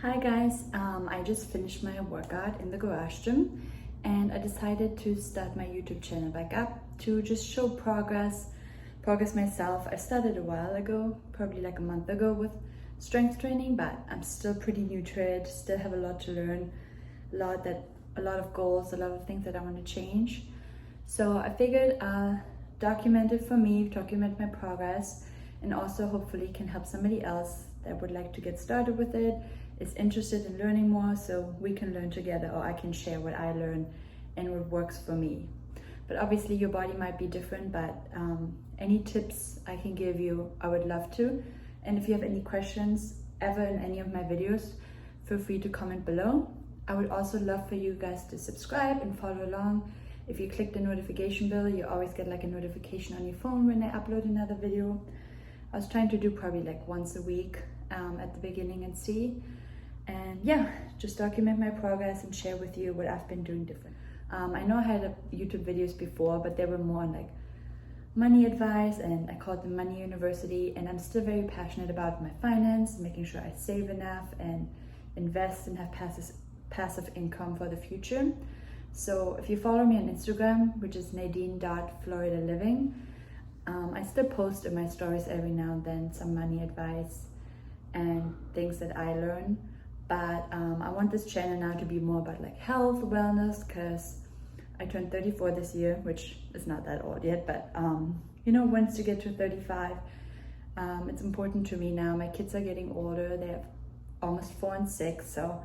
Hi guys, I just finished my workout in the garage gym and I decided to start my YouTube channel back up to just show progress myself. I started a while ago, probably like a month ago with strength training, but I'm still pretty new to it, still have a lot to learn, a lot of goals, a lot of things that I want to change. So I figured I'll document it for me, document my progress, and also hopefully can help somebody else that would like to get started with it, is interested in learning more, so we can learn together, or I can share what I learn and what works for me. But obviously your body might be different, but any tips I can give you, I would love to. And if you have any questions ever in any of my videos, feel free to comment below. I would also love for you guys to subscribe and follow along. If you click the notification bell, you always get like a notification on your phone when I upload another video. I was trying to do probably like once a week at the beginning and see. And yeah, just document my progress and share with you what I've been doing different. I know I had YouTube videos before, but they were more on like money advice, and I called them Money University, and I'm still very passionate about my finance, making sure I save enough and invest and have passive income for the future. So if you follow me on Instagram, which is nadine.floridaliving, I still post in my stories every now and then some money advice and things that I learn. But I want this channel now to be more about like health, wellness, because I turned 34 this year, which is not that old yet, but you know, once you get to 35, it's important to me now. My kids are getting older, they have almost 4 and 6, so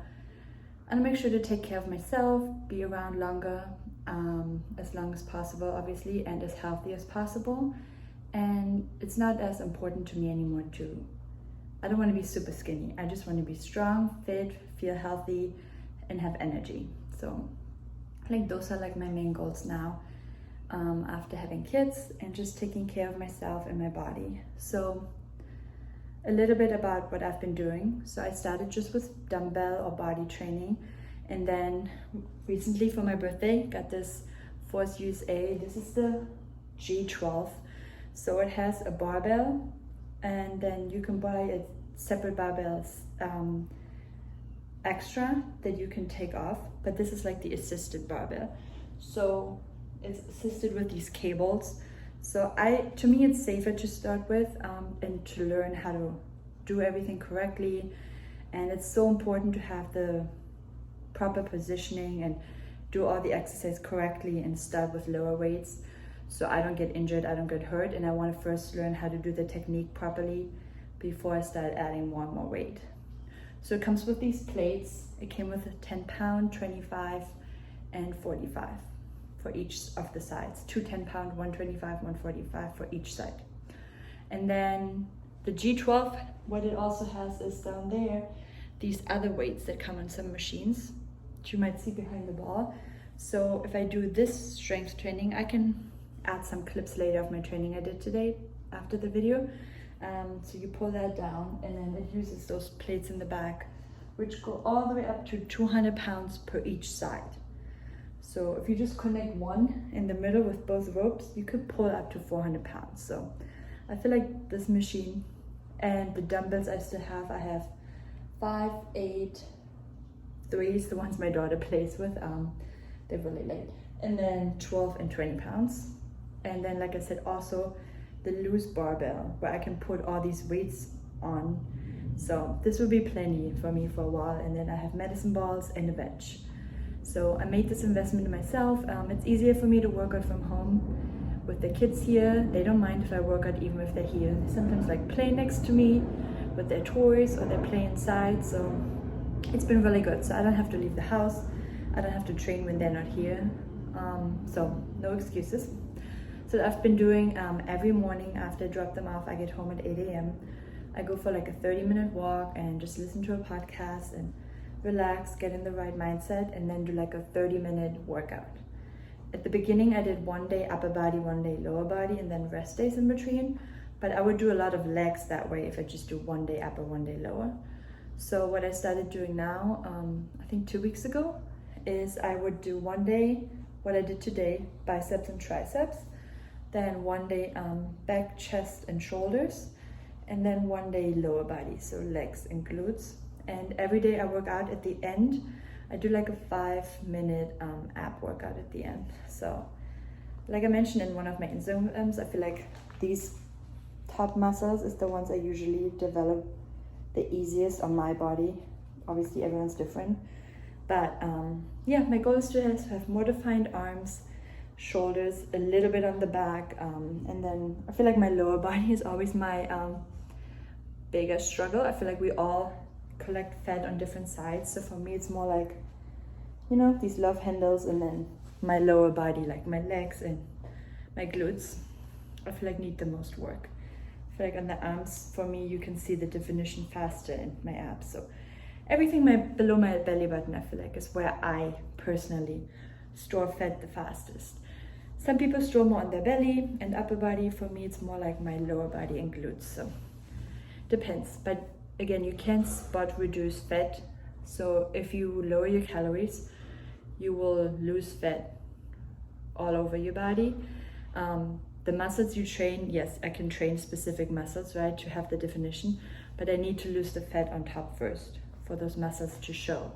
I want to make sure to take care of myself, be around longer, as long as possible, obviously, and as healthy as possible. And it's not as important to me anymore I don't want to be super skinny. I just want to be strong, fit, feel healthy, and have energy. So I think those are like my main goals now, after having kids and just taking care of myself and my body. So a little bit about what I've been doing. So I started just with dumbbell or body training, and then recently for my birthday got this Force USA. This is the G12. So it has a barbell, and then you can buy a separate barbells extra that you can take off, but this is like the assisted barbell. So it's assisted with these cables. So to me it's safer to start with and to learn how to do everything correctly. And it's so important to have the proper positioning and do all the exercise correctly and start with lower weights, so I don't get injured, I don't get hurt, and I want to first learn how to do the technique properly before I start adding more and more weight. So it comes with these plates. It came with a 10 pound, 25, and 45 for each of the sides. 2 10 pound, 125, 145 for each side. And then the G12, what it also has is down there, these other weights that come on some machines, which you might see behind the ball. So if I do this strength training, I can add some clips later of my training I did today after the video. So you pull that down, and then it uses those plates in the back, which go all the way up to 200 pounds per each side. So if you just connect one in the middle with both ropes, you could pull up to 400 pounds. So I feel like this machine and the dumbbells I still have, I have 5, 8, 3s, the ones my daughter plays with, they're really light, and then 12 and 20 pounds. And then, like I said, also the loose barbell where I can put all these weights on. So this will be plenty for me for a while. And then I have medicine balls and a bench. So I made this investment in myself. It's easier for me to work out from home with the kids here. They don't mind if I work out even if they're here. They sometimes like play next to me with their toys, or they play inside. So it's been really good. So I don't have to leave the house. I don't have to train when they're not here. So no excuses. So I've been doing every morning after I drop them off. I get home at 8 a.m. I go for like a 30-minute walk and just listen to a podcast and relax, get in the right mindset, and then do like a 30-minute workout. At the beginning, I did 1 day upper body, 1 day lower body, and then rest days in between. But I would do a lot of legs that way if I just do 1 day upper, 1 day lower. So what I started doing now, I think 2 weeks ago, is I would do 1 day, what I did today, biceps and triceps, then 1 day back, chest, and shoulders, and then 1 day lower body, so legs and glutes, And every day I work out at the end. I do like a 5-minute ab workout at the end. So like I mentioned in one of my Instagrams, I feel like these top muscles is the ones I usually develop the easiest on my body. Obviously everyone's different, but yeah, my goal is to have more defined arms, shoulders, a little bit on the back, and then I feel like my lower body is always my biggest struggle. I feel like we all collect fat on different sides, so for me it's more like, you know, these love handles, and then my lower body, like my legs and my glutes, I feel like need the most work. I feel like on the arms, for me, you can see the definition faster in my abs. So everything below my belly button, I feel like, is where I personally store fat the fastest. Some people store more on their belly and upper body. For me, it's more like my lower body and glutes. So depends. But again, you can spot reduce fat. So if you lower your calories, you will lose fat all over your body. The muscles you train, yes, I can train specific muscles, right, to have the definition, but I need to lose the fat on top first for those muscles to show.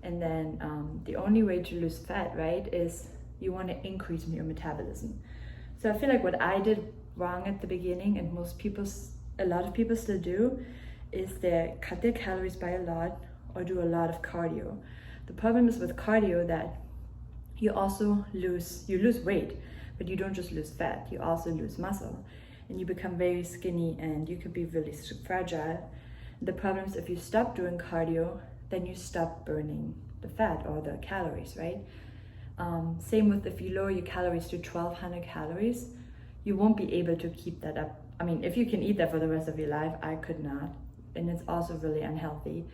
And then the only way to lose fat, right, is you want to increase your metabolism. So I feel like what I did wrong at the beginning, and a lot of people still do, is they cut their calories by a lot or do a lot of cardio. The problem is with cardio that you also lose weight, but you don't just lose fat, you also lose muscle, and you become very skinny and you could be really fragile. The problem is if you stop doing cardio, then you stop burning the fat or the calories, right? Same with if you lower your calories to 1200 calories, you won't be able to keep that up. I mean, if you can eat that for the rest of your life, I could not, and it's also really unhealthy,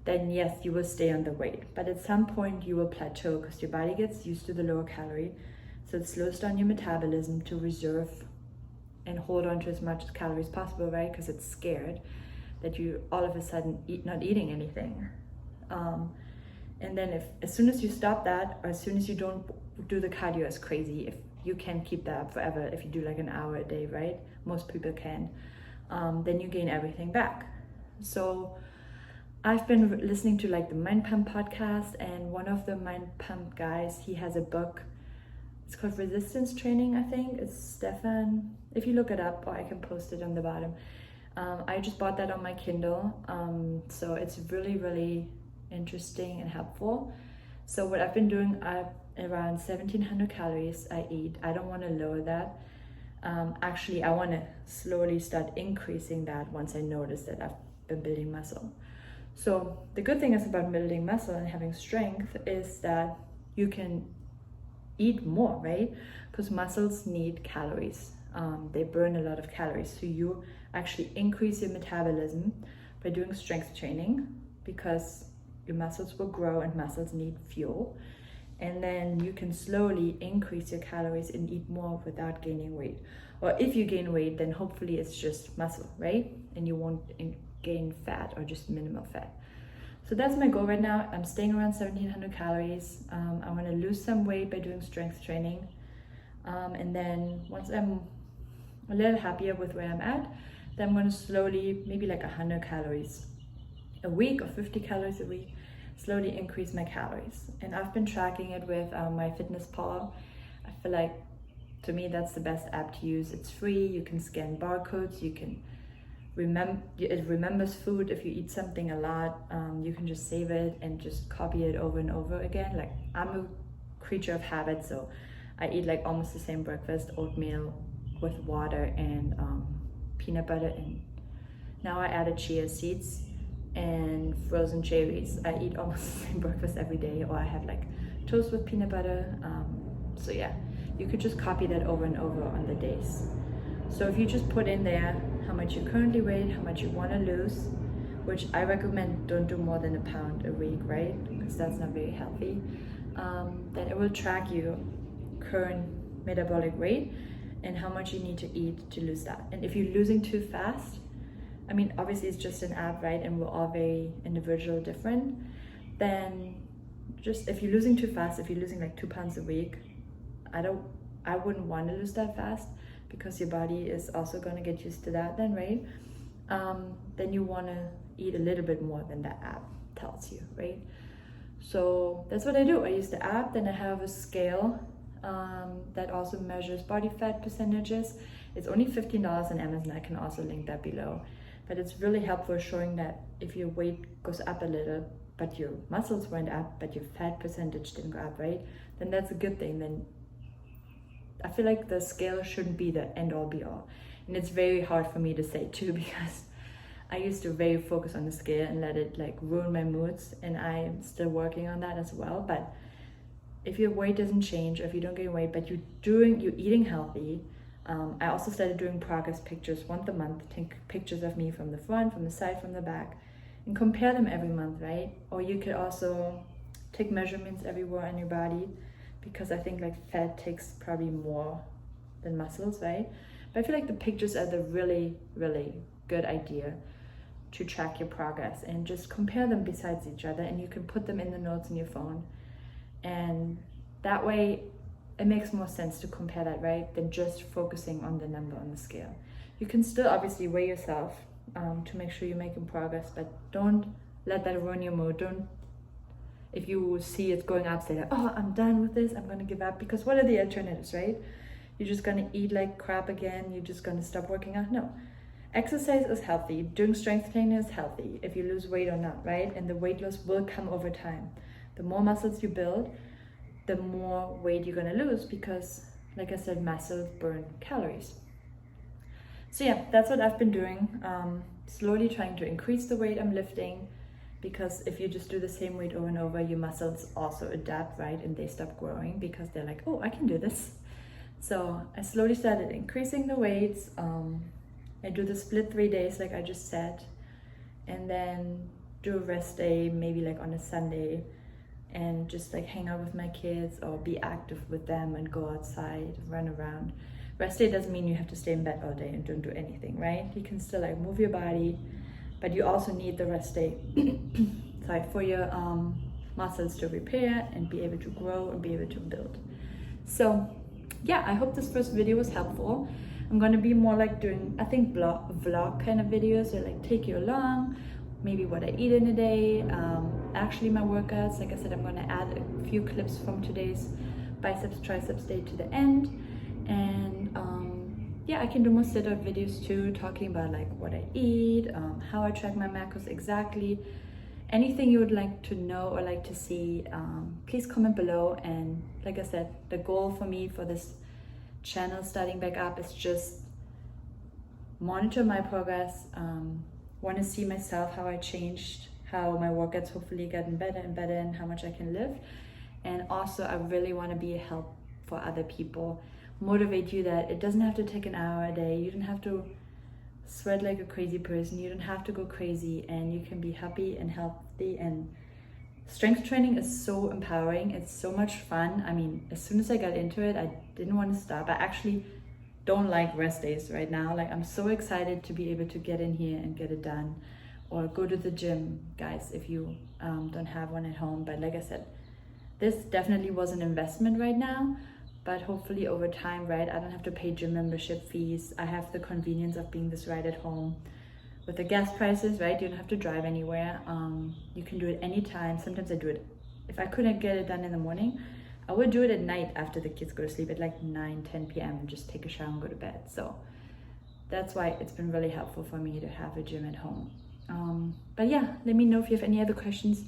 then yes, you will stay on the weight. But at some point you will plateau because your body gets used to the lower calorie. So it slows down your metabolism to reserve and hold on to as much calories possible, right? Because it's scared that you all of a sudden not eating anything. And then as soon as you stop that, or as soon as you don't do the cardio as crazy, if you can keep that up forever, if you do like an hour a day, right? Most people can, then you gain everything back. So I've been listening to like the Mind Pump podcast, and one of the Mind Pump guys, he has a book. It's called Resistance Training, I think. It's Stefan. If you look it up, or I can post it on the bottom. I just bought that on my Kindle. So it's really, really interesting and helpful. So what I've been doing, around 1700 calories I eat. I don't want to lower that. Actually, I want to slowly start increasing that once I notice that I've been building muscle. So the good thing is about building muscle and having strength is that you can eat more, right? Because muscles need calories. They burn a lot of calories. So you actually increase your metabolism by doing strength training, because your muscles will grow and muscles need fuel. And then you can slowly increase your calories and eat more without gaining weight. Or if you gain weight, then hopefully it's just muscle, right? And you won't gain fat or just minimal fat. So that's my goal right now. I'm staying around 1700 calories. I want to lose some weight by doing strength training. And then once I'm a little happier with where I'm at, then I'm going to slowly, maybe like 100 calories a week or 50 calories a week, slowly increase my calories. And I've been tracking it with MyFitnessPal. I feel like, to me, that's the best app to use. It's free. You can scan barcodes. You can it remembers food. If you eat something a lot, you can just save it and just copy it over and over again. Like, I'm a creature of habit, so I eat like almost the same breakfast: oatmeal with water and peanut butter, and now I added chia seeds and frozen cherries. I eat almost the same breakfast every day, or I have like toast with peanut butter. So yeah, you could just copy that over and over on the days. So if you just put in there how much you currently weigh, how much you want to lose, which I recommend don't do more than a pound a week, right? Because that's not very healthy. Then it will track your current metabolic rate and how much you need to eat to lose that. And if you're losing too fast, I mean, obviously it's just an app, right? And we're all very individual, different. Then just, if you're losing too fast, if you're losing like 2 pounds a week, I wouldn't want to lose that fast, because your body is also going to get used to that then, right? Then you want to eat a little bit more than the app tells you, right? So that's what I do. I use the app, then I have a scale that also measures body fat percentages. It's only $15 on Amazon. I can also link that below. But it's really helpful showing that if your weight goes up a little, but your muscles went up, but your fat percentage didn't go up, right? Then that's a good thing. Then I feel like the scale shouldn't be the end all be all. And it's very hard for me to say too, because I used to very focus on the scale and let it like ruin my moods. And I'm still working on that as well. But if your weight doesn't change, or if you don't gain weight, but you're eating healthy, I also started doing progress pictures once a month. Take pictures of me from the front, from the side, from the back, and compare them every month, right? Or you could also take measurements everywhere on your body, because I think like fat takes probably more than muscles, right? But I feel like the pictures are the really, really good idea to track your progress, and just compare them besides each other, and you can put them in the notes in your phone. And that way it makes more sense to compare that, right, than just focusing on the number on the scale. You can still obviously weigh yourself to make sure you're making progress, but don't let that ruin your mood. Don't, if you see it's going up, say like, oh, I'm done with this, I'm gonna give up, because what are the alternatives, right? You're just gonna eat like crap again, you're just gonna stop working out. No, exercise is healthy, doing strength training is healthy, if you lose weight or not, right? And the weight loss will come over time. The more muscles you build, the more weight you're gonna lose, because like I said, muscles burn calories. So yeah, that's what I've been doing. Slowly trying to increase the weight I'm lifting, because if you just do the same weight over and over, your muscles also adapt, right? And they stop growing, because they're like, oh, I can do this. So I slowly started increasing the weights. I do the split 3 days like I just said, and then do a rest day, maybe like on a Sunday, and just like hang out with my kids or be active with them and go outside, run around. Rest day doesn't mean you have to stay in bed all day and don't do anything, right? You can still like move your body, but you also need the rest day sorry, for your muscles to repair and be able to grow and be able to build. So yeah, I hope this first video was helpful. I'm gonna be more like doing, I think, vlog kind of videos, so like take you along, maybe what I eat in a day, actually my workouts. Like I said, I'm gonna add a few clips from today's biceps triceps day to the end. And yeah, I can do more sit-up videos too, talking about like what I eat, how I track my macros exactly. Anything you would like to know or like to see, please comment below. And like I said, the goal for me for this channel starting back up is just monitor my progress, want to see myself, how I changed, how my workouts hopefully gotten better and better, and how much I can lift. And also I really want to be a help for other people, motivate you that it doesn't have to take an hour a day, you don't have to sweat like a crazy person, you don't have to go crazy, and you can be happy and healthy. And strength training is so empowering, it's so much fun. I mean, as soon as I got into it, I didn't want to stop. I actually don't like rest days right now. Like, I'm so excited to be able to get in here and get it done, or go to the gym, guys, if you don't have one at home. But like I said, this definitely was an investment right now, but hopefully over time, right, I don't have to pay gym membership fees. I have the convenience of being this right at home. With the gas prices, right, you don't have to drive anywhere. You can do it anytime. Sometimes I do it, if I couldn't get it done in the morning, I would do it at night after the kids go to sleep at like 9-10 p.m. and just take a shower and go to bed. So that's why it's been really helpful for me to have a gym at home. But yeah, let me know if you have any other questions.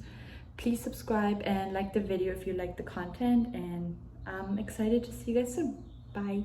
Please subscribe and like the video if you like the content, and I'm excited to see you guys soon. Bye.